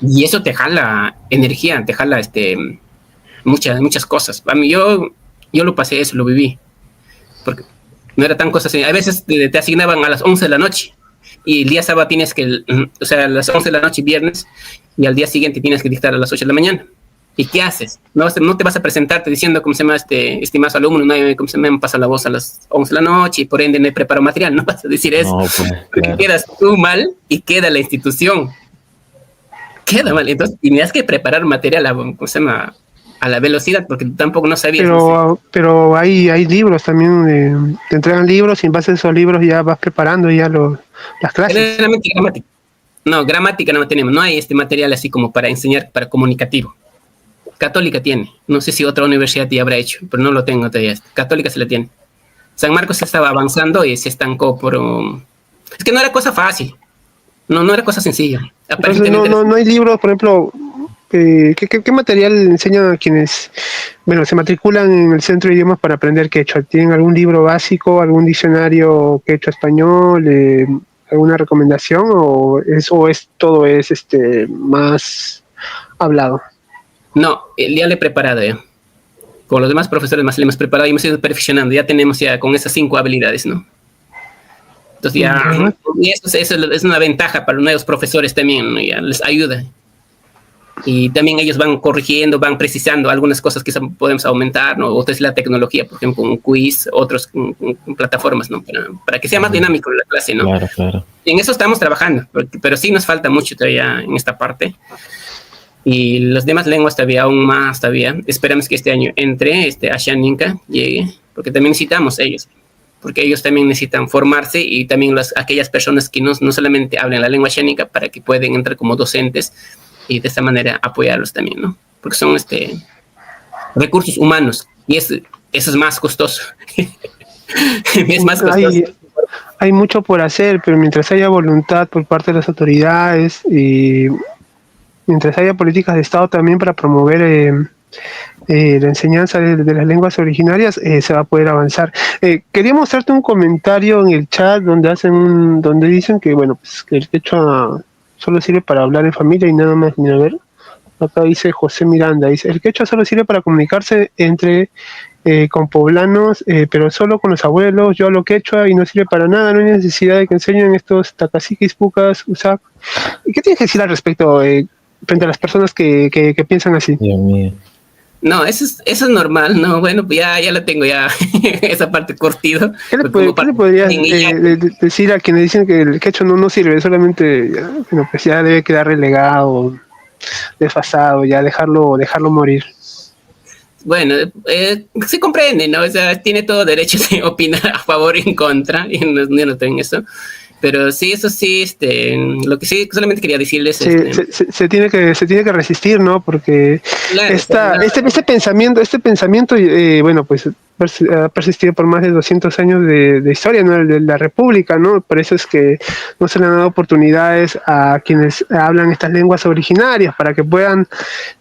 Y eso te jala energía, te jala muchas cosas. A mí yo lo pasé eso, lo viví. Porque no era tan cosas así. A veces te asignaban a las 11 de la noche y el día sábado tienes que, o sea, a las 11 de la noche viernes y al día siguiente tienes que dictar a las 8 de la mañana. ¿Y qué haces? No te vas a presentarte diciendo cómo se llama estimado alumno, no, cómo se me pasa la voz a las 11 de la noche y por ende no preparo material. No vas a decir eso. No, pues, porque quedas tú mal y queda la institución. Queda mal. Entonces tenías que preparar material a la velocidad, porque tampoco no sabías. Pero hay libros también, te entregan libros y en base a esos libros ya vas preparando ya las clases. Gramática. No, gramática no tenemos. No hay material así como para enseñar, para comunicativo. Católica tiene. No sé si otra universidad ya habrá hecho, pero no lo tengo todavía. Católica se la tiene. San Marcos estaba avanzando y se estancó es que no era cosa fácil. No era cosa sencilla. Entonces no hay libros, por ejemplo. ¿Qué material enseñan a quienes, se matriculan en el centro de idiomas para aprender quechua? ¿Tienen algún libro básico, algún diccionario quechua español, alguna recomendación o todo es más hablado? No, ya le he preparado ya. Con los demás profesores más le hemos preparado y hemos ido perfeccionando. Ya tenemos con esas 5 habilidades, ¿no? Entonces y eso es una ventaja para los nuevos profesores también, ¿no? Ya les ayuda. Y también ellos van corrigiendo, van precisando algunas cosas que podemos aumentar, ¿no? Otras la tecnología, por ejemplo, con quiz, otros con plataformas, ¿no? Para que sea más dinámico la clase, ¿no? Claro, claro. En eso estamos trabajando, pero sí nos falta mucho todavía en esta parte. Y las demás lenguas todavía, aún más todavía. Esperamos que este año entre Ashan Inca, llegue, porque también necesitamos ellos. Porque ellos también necesitan formarse y también aquellas personas que no solamente hablan la lengua xénica para que puedan entrar como docentes y de esta manera apoyarlos también, ¿no? Porque son recursos humanos y eso es más costoso. Es más costoso. Hay mucho por hacer, pero mientras haya voluntad por parte de las autoridades y mientras haya políticas de Estado también para promover la enseñanza de las lenguas originarias, se va a poder avanzar. Quería mostrarte un comentario en el chat donde dicen que, bueno, pues que el quechua solo sirve para hablar en familia y nada más. Mira, a ver, acá dice José Miranda, dice, el quechua solo sirve para comunicarse con poblanos, pero solo con los abuelos. Yo hablo quechua y no sirve para nada, no hay necesidad de que enseñen estos tacasiquis, pucas, usac. ¿Y qué tienes que decir al respecto frente a las personas que piensan así? Dios mío. No, eso es normal, no, bueno, pues ya lo tengo ya, esa parte curtido. ¿Qué le podrías decir a quienes dicen que el quechua no sirve, solamente bueno, pues ya debe quedar relegado, desfasado, ya dejarlo morir? Bueno, se comprende, ¿no? O sea, tiene todo derecho de opinar a favor y en contra, y no tengo eso. Pero sí, eso sí, lo que sí solamente quería decirles sí, se tiene que resistir, ¿no? Porque claro, este pensamiento, bueno, pues ha persistido por más de 200 años de historia, ¿no? De la República, ¿no? Por eso es que no se le han dado oportunidades a quienes hablan estas lenguas originarias para que puedan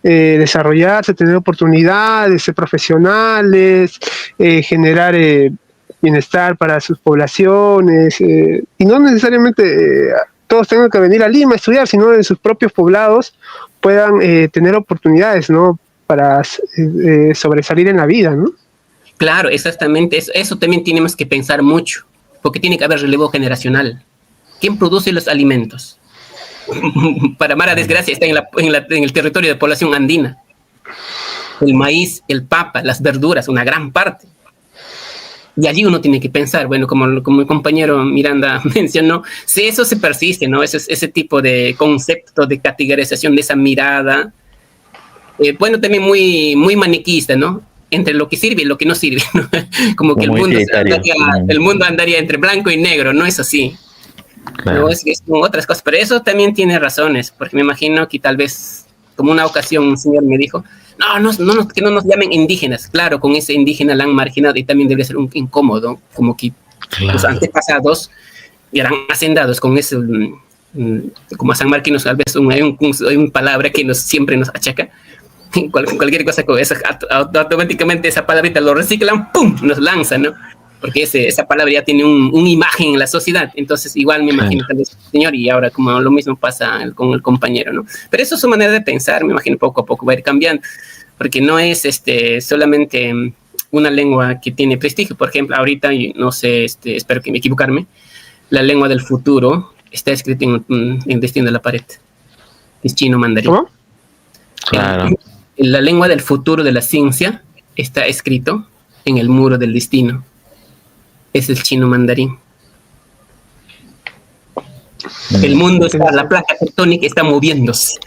desarrollarse, tener oportunidades, ser profesionales, generar bienestar para sus poblaciones, y no necesariamente todos tengan que venir a Lima a estudiar, sino en sus propios poblados puedan tener oportunidades, ¿no? Para sobresalir en la vida, ¿no? Claro, exactamente. Eso también tenemos que pensar mucho, porque tiene que haber relevo generacional. ¿Quién produce los alimentos? Para mala desgracia está en el territorio de población andina. El maíz, el papa, las verduras, una gran parte. Y allí uno tiene que pensar, bueno, como el compañero Miranda mencionó, si eso se persiste, ¿no? Ese tipo de concepto de categorización, de esa mirada, bueno, también muy, muy maniquista, ¿no? Entre lo que sirve y lo que no sirve, ¿no? Como que el mundo andaría entre blanco y negro, no es así. Claro. No, es con otras cosas, pero eso también tiene razones, porque me imagino que tal vez, como una ocasión un señor me dijo, que no nos llamen indígenas. Claro, con ese indígena la han marginado y también debe ser un incómodo, como que los antepasados eran hacendados con ese, como a San Marquinos, tal vez hay una palabra que siempre nos achaca. Cualquier cosa con esa, automáticamente esa palabrita lo reciclan, ¡pum!, nos lanzan, ¿no? Porque esa palabra ya tiene una imagen en la sociedad. Entonces igual me imagino tal vez señor, y ahora como lo mismo pasa con el compañero, ¿no? Pero eso es su manera de pensar, me imagino poco a poco va a ir cambiando, porque no es solamente una lengua que tiene prestigio. Por ejemplo, ahorita, no sé, espero que me equivocarme, la lengua del futuro está escrita en Destino de la Pared, es chino mandarín. ¿Cómo? Claro. La lengua del futuro de la ciencia está escrito en el muro del destino. Es el chino mandarín. El mundo la placa tectónica está moviéndose.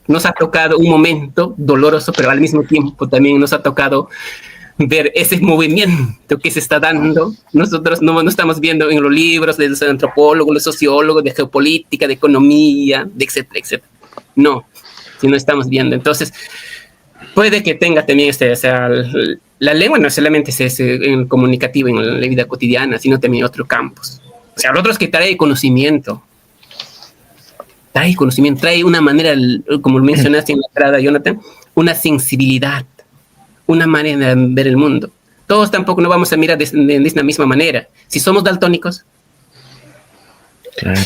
Nos ha tocado un momento doloroso, pero al mismo tiempo también nos ha tocado ver ese movimiento que se está dando. Nosotros no estamos viendo en los libros de los antropólogos, los sociólogos, de geopolítica, de economía, de etcétera, etcétera. No, si no estamos viendo. Entonces, puede que tenga también la lengua no solamente es comunicativa en la vida cotidiana, sino también en otros campos. O sea, lo otro es que trae conocimiento, trae una manera, como mencionaste en la entrada, Jonathan, una sensibilidad, una manera de ver el mundo. Todos tampoco no vamos a mirar de la misma manera. Si somos daltónicos, claro.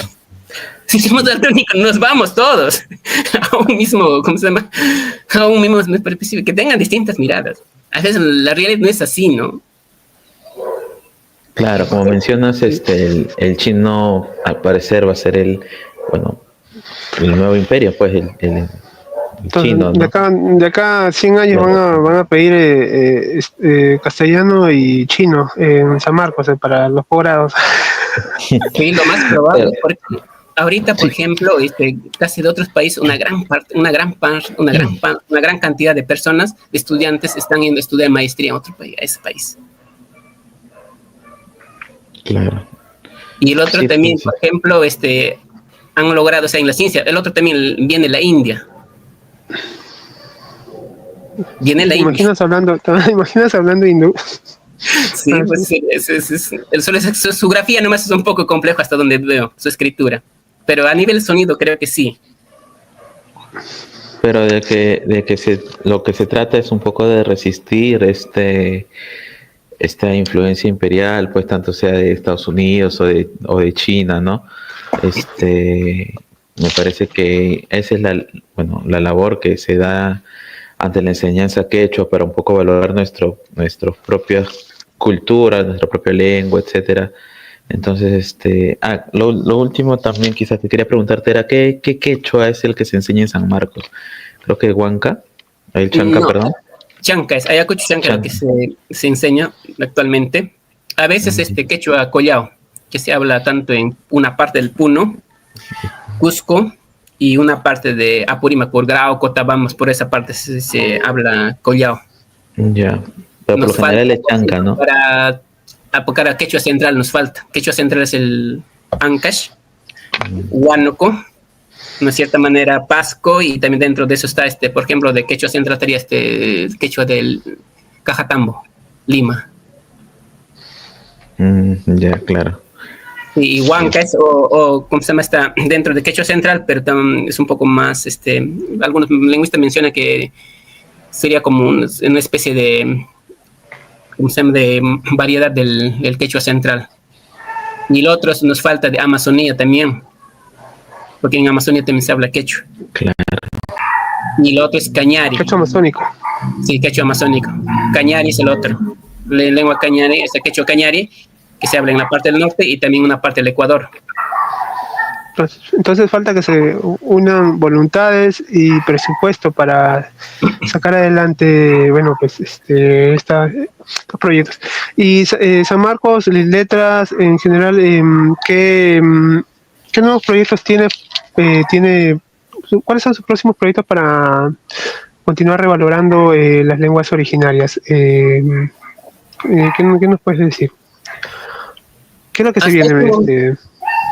Si somos daltónicos, nos vamos todos a un mismo, ¿cómo se llama? A un mismo, que tengan distintas miradas. A veces la realidad no es así, ¿no? Claro, como mencionas, el chino al parecer va a ser el nuevo imperio, pues Entonces, chino, ¿no? de acá a 100 años van a pedir castellano y chino en San Marcos para los posgrados. Sí, lo más Pero, probable, porque ahorita, por sí, ejemplo, casi de otros países, una gran cantidad de personas, de estudiantes, están yendo a estudiar maestría en otro país, a ese país. claro. Y el otro Sí, también, pues, sí. por ejemplo, han logrado, o sea, en la ciencia, el otro también viene de la India. Viene de la ¿Te India. imaginas hablando hindú? Sí, pues su grafía nomás es un poco complejo hasta donde veo su escritura. Pero a nivel sonido creo que sí. Pero lo que se trata es un poco de resistir esta influencia imperial, pues tanto sea de Estados Unidos o de China, ¿no? Me parece que esa es la labor que se da ante la enseñanza quechua para un poco valorar nuestras propias culturas, nuestra propia lengua, etcétera. Entonces, lo último también quizás que quería preguntarte era ¿qué quechua es el que se enseña en San Marcos? Creo que Huanca, el Chanca, No, perdón. chanca es Ayacucho chanca lo que Chanca. se enseña actualmente. A veces quechua collao, que se habla tanto en una parte del Puno, Cusco, y una parte de Apurímac, por Grau, Cotabambas, por esa parte se habla collao. Ya, pero por lo Nos falta, general es por Chanca, ejemplo, ¿no? para quechua central nos falta. Quechua central es el Ancash, Huánuco, de cierta manera Pasco, y también dentro de eso está por ejemplo, de quechua central estaría quechua del Cajatambo, Lima. Ya, claro. Y Sí, Huanca ¿cómo se llama? Está dentro de quechua central, pero también es un poco más, algunos lingüistas mencionan que sería como una especie de, ¿cómo se llama?, de variedad del quechua central. Y lo otro nos falta de Amazonía también, porque en Amazonía también se habla quechua. claro. Y lo otro es cañari, Quechua amazónico. sí, quechua amazónico. Cañari es el otro. La lengua cañari es el quechua cañari, que se habla en la parte del norte y también una parte del Ecuador. Entonces falta que se unan voluntades y presupuesto para sacar adelante, bueno, pues estos proyectos. Y San Marcos, las letras en general, ¿qué nuevos proyectos tiene? ¿Cuáles son sus próximos proyectos para continuar revalorando las lenguas originarias? ¿Qué nos puedes decir? ¿Qué es lo que se Hasta viene?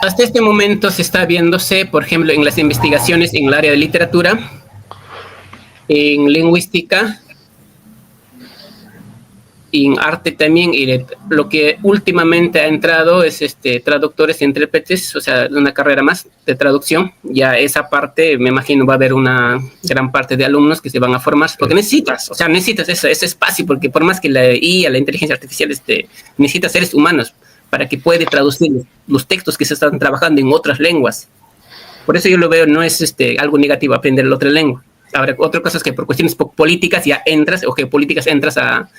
hasta este momento se está viéndose, por ejemplo, en las investigaciones en el área de literatura, en lingüística, en arte también, y lo que últimamente ha entrado es traductores e intérpretes, o sea, una carrera más de traducción. Ya esa parte, me imagino, va a haber una gran parte de alumnos que se van a formar, porque necesitas ese espacio, porque por más que la IA, la inteligencia artificial, necesita seres humanos para que pueda traducir los textos que se están trabajando en otras lenguas. Por eso yo lo veo, no es algo negativo aprender la otra lengua. Ahora, otra cosa es que por cuestiones políticas ya entras, o geopolíticas entras a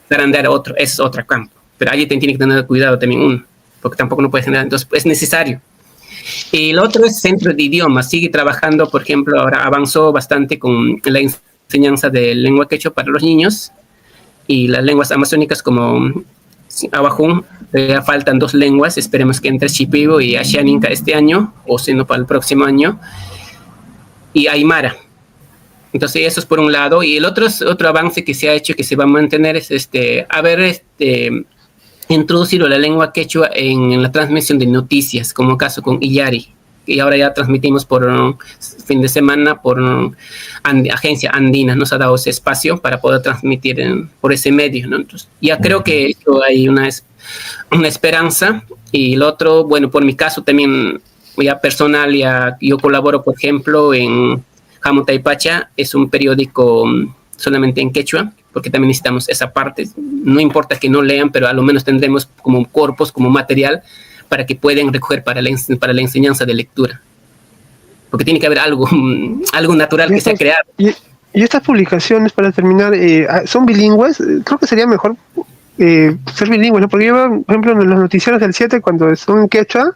zarandear a otro, es otro campo. Pero allí tiene que tener cuidado también uno, porque tampoco no puede generar, entonces es necesario. Y el otro es centro de idiomas, sigue trabajando, por ejemplo, ahora avanzó bastante con la enseñanza de lengua quechua para los niños, y las lenguas amazónicas como Abajún, faltan 2 lenguas, esperemos que entre Shipibo y Ashaninka este año, o si no para el próximo año, y Aymara. Entonces eso es por un lado, y el otro avance que se ha hecho, que se va a mantener, es haber introducido la lengua quechua en la transmisión de noticias, como caso con Iyari, y ahora ya transmitimos por fin de semana por agencia andina, nos ha dado ese espacio para poder transmitir por ese medio, ¿no? Entonces, ya creo que esto hay una esperanza. Y el otro, bueno, por mi caso también, ya personal, yo colaboro, por ejemplo, en Jamutaypacha, es un periódico solamente en quechua, porque también necesitamos esa parte. No importa que no lean, pero a lo menos tendremos como corpus, como material, para que puedan recoger para la enseñanza de lectura. Porque tiene que haber algo natural que se ha creado. Y estas publicaciones, para terminar, son bilingües. Creo que sería mejor ser bilingües, ¿no? Porque yo veo, por ejemplo, en los noticieros del 7, cuando son en quechua,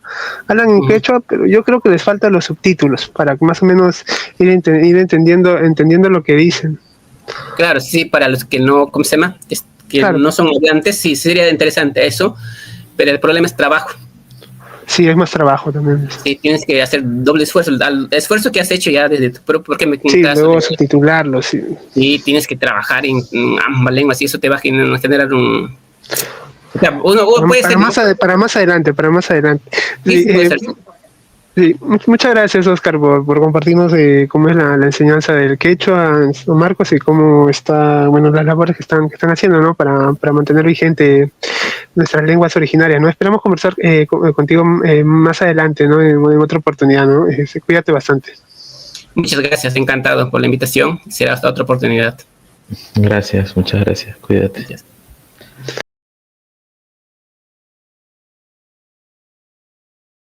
hablan en quechua, pero yo creo que les faltan los subtítulos para más o menos ir entendiendo lo que dicen. Claro, sí, para los que no, ¿cómo se llama? Que Claro. no son hablantes, sí, sería interesante eso, pero el problema es trabajo. Sí, es más trabajo también. Sí, tienes que hacer doble esfuerzo, el esfuerzo que has hecho ya desde tu propio, porque en Sí, caso luego subtitularlo, sí. y tienes que trabajar en ambas lenguas y eso te va a generar un... O sea, uno puede ser... Para más adelante, para más adelante. Sí, Sí, sí, puede ser. sí, muchas gracias, Oscar, por compartirnos cómo es la enseñanza del quechua, Marcos, y cómo está, bueno, las labores que están haciendo, ¿no? Para mantener vigente nuestras lenguas originarias, ¿no? Esperamos conversar contigo más adelante, ¿no? En otra oportunidad, ¿no? Cuídate bastante. Muchas gracias, encantado por la invitación. Será hasta otra oportunidad. Gracias, muchas gracias. Cuídate. Gracias.